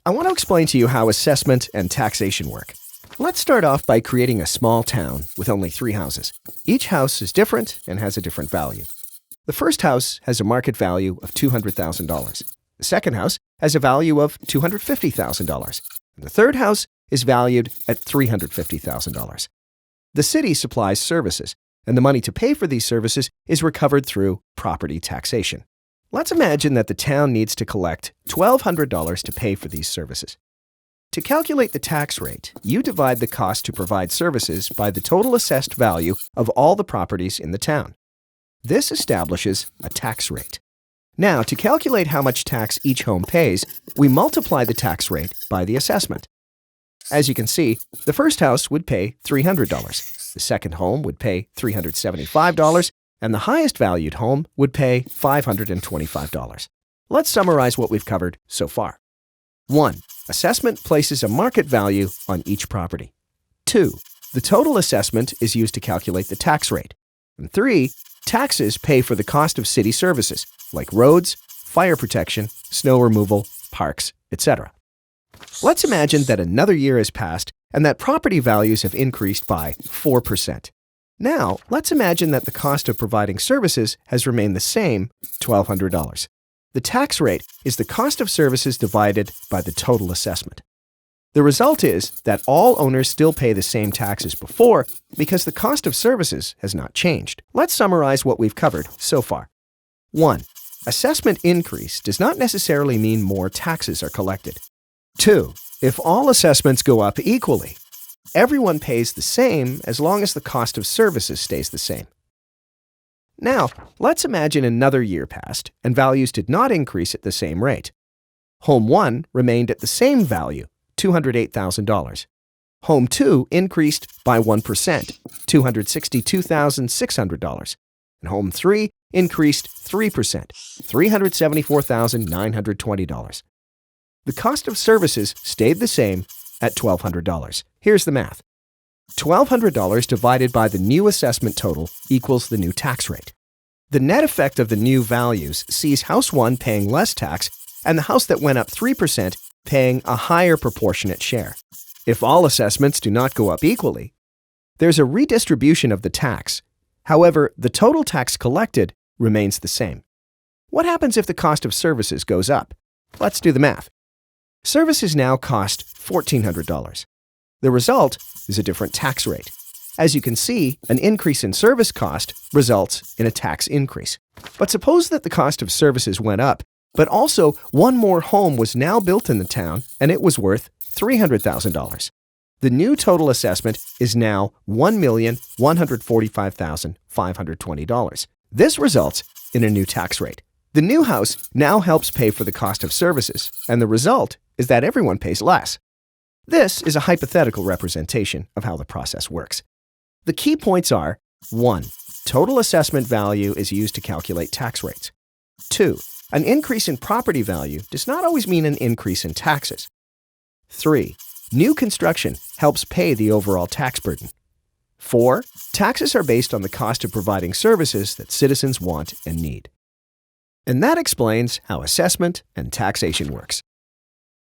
I want to explain to you how assessment and taxation work. Let's start off by creating a small town with only 3 houses. Each house is different and has a different value. The first house has a market value of $200,000. The second house has a value of $250,000. And the third house is valued at $350,000. The city supplies services, and the money to pay for these services is recovered through property taxation. Let's imagine that the town needs to collect $1,200 to pay for these services. To calculate the tax rate, you divide the cost to provide services by the total assessed value of all the properties in the town. This establishes a tax rate. Now, to calculate how much tax each home pays, we multiply the tax rate by the assessment. As you can see, the first house would pay $300, the second home would pay $375, and the highest valued home would pay $525. Let's summarize what we've covered so far. 1. Assessment places a market value on each property. 2. The total assessment is used to calculate the tax rate. And 3. Taxes pay for the cost of city services, like roads, fire protection, snow removal, parks, etc. Let's imagine that another year has passed and that property values have increased by 4%. Now, let's imagine that the cost of providing services has remained the same, $1,200. The tax rate is the cost of services divided by the total assessment. The result is that all owners still pay the same tax as before because the cost of services has not changed. Let's summarize what we've covered so far. 1. Assessment increase does not necessarily mean more taxes are collected. 2. If all assessments go up equally, everyone pays the same as long as the cost of services stays the same. Now, let's imagine another year passed and values did not increase at the same rate. Home 1 remained at the same value, $208,000. Home 2 increased by 1%, $262,600. And Home 3 increased 3%, $374,920. The cost of services stayed the same at $1,200. Here's the math. $1,200 divided by the new assessment total equals the new tax rate. The net effect of the new values sees House 1 paying less tax and the house that went up 3% paying a higher proportionate share. If all assessments do not go up equally, there's a redistribution of the tax. However, the total tax collected remains the same. What happens if the cost of services goes up? Let's do the math. Services now cost $1,400. The result is a different tax rate. As you can see, an increase in service cost results in a tax increase. But suppose that the cost of services went up, but also one more home was now built in the town and it was worth $300,000. The new total assessment is now $1,145,520. This results in a new tax rate. The new house now helps pay for the cost of services, and the result is that everyone pays less. This is a hypothetical representation of how the process works. The key points are: 1. Total assessment value is used to calculate tax rates. 2. An increase in property value does not always mean an increase in taxes. 3. New construction helps pay the overall tax burden. 4. Taxes are based on the cost of providing services that citizens want and need. And that explains how assessment and taxation works.